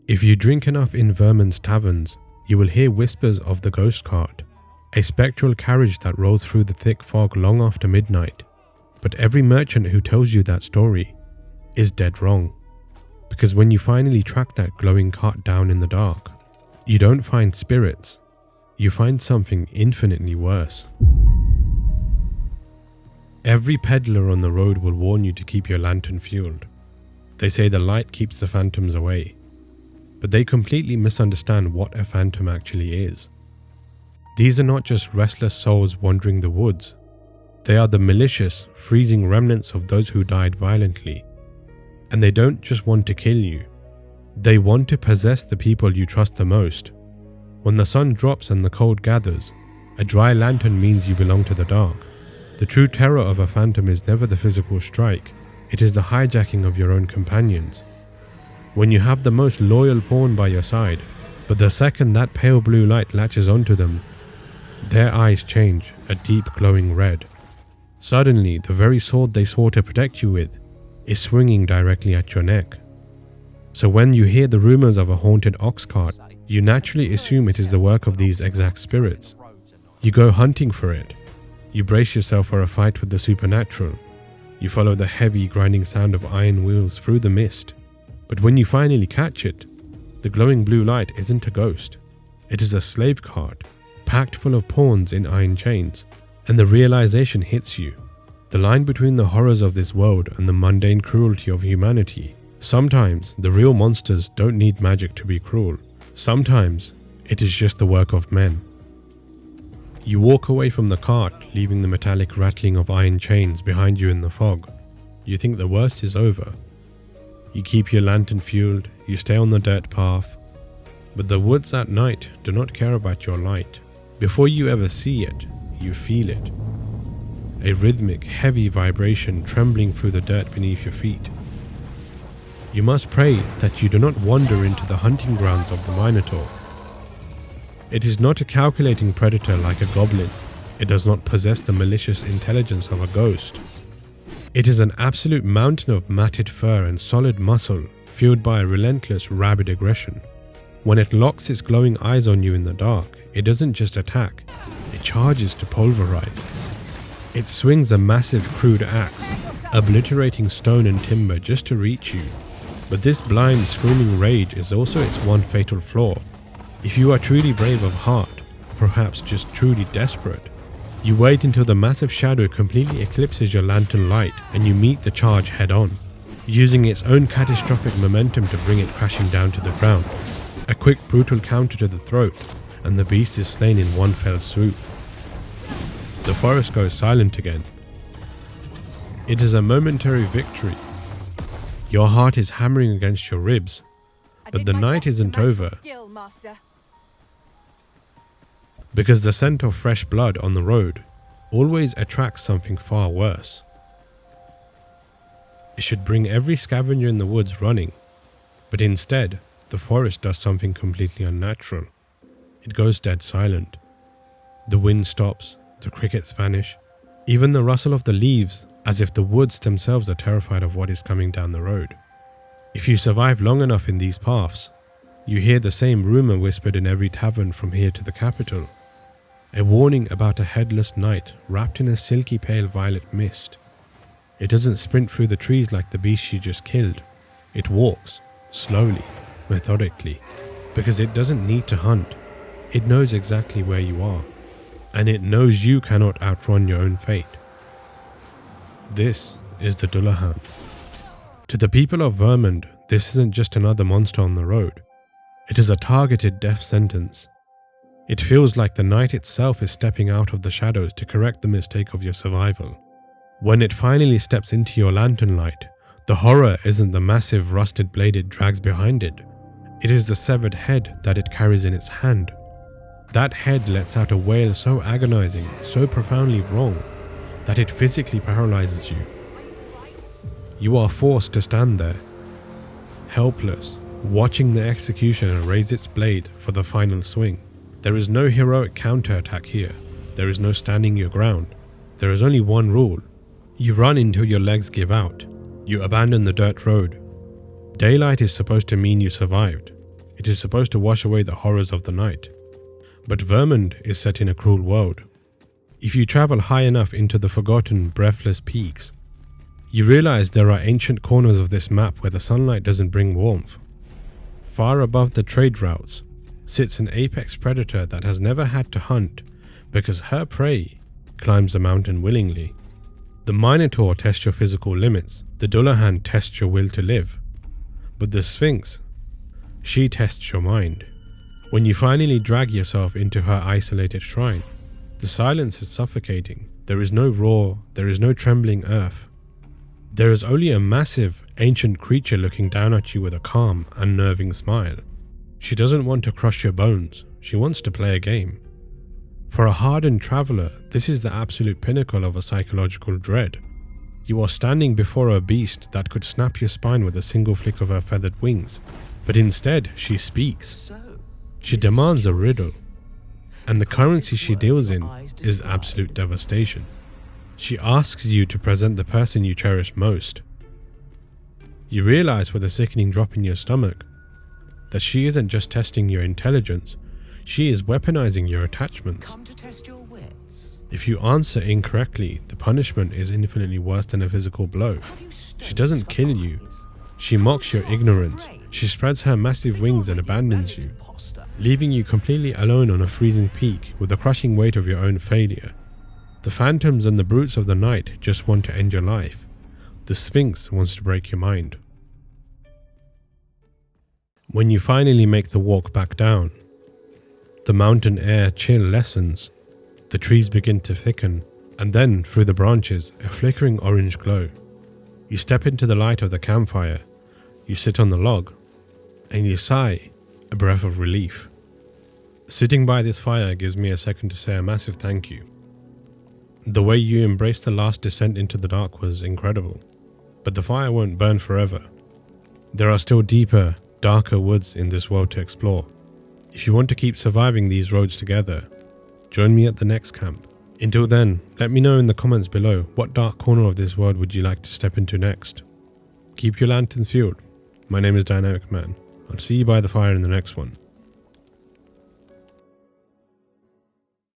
If you drink enough in Vermund's taverns, you will hear whispers of the ghost cart, a spectral carriage that rolls through the thick fog long after midnight. But every merchant who tells you that story is dead wrong. Because when you finally track that glowing cart down in the dark, you don't find spirits, you find something infinitely worse. Every peddler on the road will warn you to keep your lantern fueled. They say the light keeps the phantoms away, but they completely misunderstand what a phantom actually is. These are not just restless souls wandering the woods. They are the malicious, freezing remnants of those who died violently. And they don't just want to kill you. They want to possess the people you trust the most. When the sun drops and the cold gathers, a dry lantern means you belong to the dark. The true terror of a phantom is never the physical strike. It is the hijacking of your own companions. When you have the most loyal pawn by your side, but the second that pale blue light latches onto them, their eyes change a deep glowing red. Suddenly, the very sword they swore to protect you with is swinging directly at your neck. So when you hear the rumors of a haunted ox cart, you naturally assume it is the work of these exact spirits. You go hunting for it. You brace yourself for a fight with the supernatural. You follow the heavy grinding sound of iron wheels through the mist. But when you finally catch it, the glowing blue light isn't a ghost. It is a slave cart, packed full of pawns in iron chains. And the realization hits you. The line between the horrors of this world and the mundane cruelty of humanity. Sometimes the real monsters don't need magic to be cruel. Sometimes it is just the work of men. You walk away from the cart, leaving the metallic rattling of iron chains behind you in the fog. You think the worst is over. You keep your lantern fueled, you stay on the dirt path. But the woods at night do not care about your light. Before you ever see it, you feel it. A rhythmic, heavy vibration trembling through the dirt beneath your feet. You must pray that you do not wander into the hunting grounds of the Minotaur. It is not a calculating predator like a goblin. It does not possess the malicious intelligence of a ghost. It is an absolute mountain of matted fur and solid muscle, fueled by a relentless, rabid aggression. When it locks its glowing eyes on you in the dark, it doesn't just attack, it charges to pulverize. It swings a massive crude axe, obliterating stone and timber just to reach you. But this blind, screaming rage is also its one fatal flaw. If you are truly brave of heart, or perhaps just truly desperate, you wait until the massive shadow completely eclipses your lantern light and you meet the charge head on, using its own catastrophic momentum to bring it crashing down to the ground. A quick, brutal counter to the throat, and the beast is slain in one fell swoop. The forest goes silent again. It is a momentary victory. Your heart is hammering against your ribs, but the night isn't over. Because the scent of fresh blood on the road always attracts something far worse. It should bring every scavenger in the woods running, but instead, the forest does something completely unnatural. It goes dead silent. The wind stops, the crickets vanish, even the rustle of the leaves, as if the woods themselves are terrified of what is coming down the road. If you survive long enough in these paths, you hear the same rumor whispered in every tavern from here to the capital. A warning about a headless knight wrapped in a silky pale violet mist. It doesn't sprint through the trees like the beast you just killed. It walks, slowly, methodically, because it doesn't need to hunt. It knows exactly where you are, and it knows you cannot outrun your own fate. This is the Dullahan. To the people of Vermund, this isn't just another monster on the road. It is a targeted death sentence. It feels like the night itself is stepping out of the shadows to correct the mistake of your survival. When it finally steps into your lantern light, the horror isn't the massive rusted blade it drags behind it. It is the severed head that it carries in its hand. That head lets out a wail so agonizing, so profoundly wrong, that it physically paralyzes you. You are forced to stand there, helpless, watching the executioner raise its blade for the final swing. There is no heroic counterattack here. There is no standing your ground. There is only one rule. You run until your legs give out. You abandon the dirt road. Daylight is supposed to mean you survived, It is supposed to wash away the horrors of the night. But Vermund is set in a cruel world. If you travel high enough into the forgotten, breathless peaks, you realize there are ancient corners of this map where the sunlight doesn't bring warmth. Far above the trade routes sits an apex predator that has never had to hunt because her prey climbs the mountain willingly. The Minotaur tests your physical limits, the Dullahan tests your will to live. But the Sphinx, she tests your mind. When you finally drag yourself into her isolated shrine, the silence is suffocating. There is no roar, there is no trembling earth. There is only a massive, ancient creature looking down at you with a calm, unnerving smile. She doesn't want to crush your bones, she wants to play a game. For a hardened traveler, this is the absolute pinnacle of a psychological dread. You are standing before a beast that could snap your spine with a single flick of her feathered wings, but instead she speaks. She demands a riddle, and the currency she deals in is absolute devastation. She asks you to present the person you cherish most. You realize with a sickening drop in your stomach that she isn't just testing your intelligence, she is weaponizing your attachments. Come to test your wits. If you answer incorrectly, the punishment is infinitely worse than a physical blow. She doesn't kill you, she mocks your ignorance. She spreads her massive wings and abandons you, leaving you completely alone on a freezing peak with the crushing weight of your own failure. The phantoms and the brutes of the night just want to end your life. The Sphinx wants to break your mind. When you finally make the walk back down, the mountain air chill lessens, the trees begin to thicken, and then, through the branches, a flickering orange glow. You step into the light of the campfire, you sit on the log, and you sigh, a breath of relief. Sitting by this fire gives me a second to say a massive thank you. The way you embraced the last descent into the dark was incredible, but the fire won't burn forever. There are still deeper, darker woods in this world to explore. If you want to keep surviving these roads together, join me at the next camp. Until then, let me know in the comments below what dark corner of this world would you like to step into next. Keep your lanterns fueled. My name is Dynamic Man. I'll see you by the fire in the next one.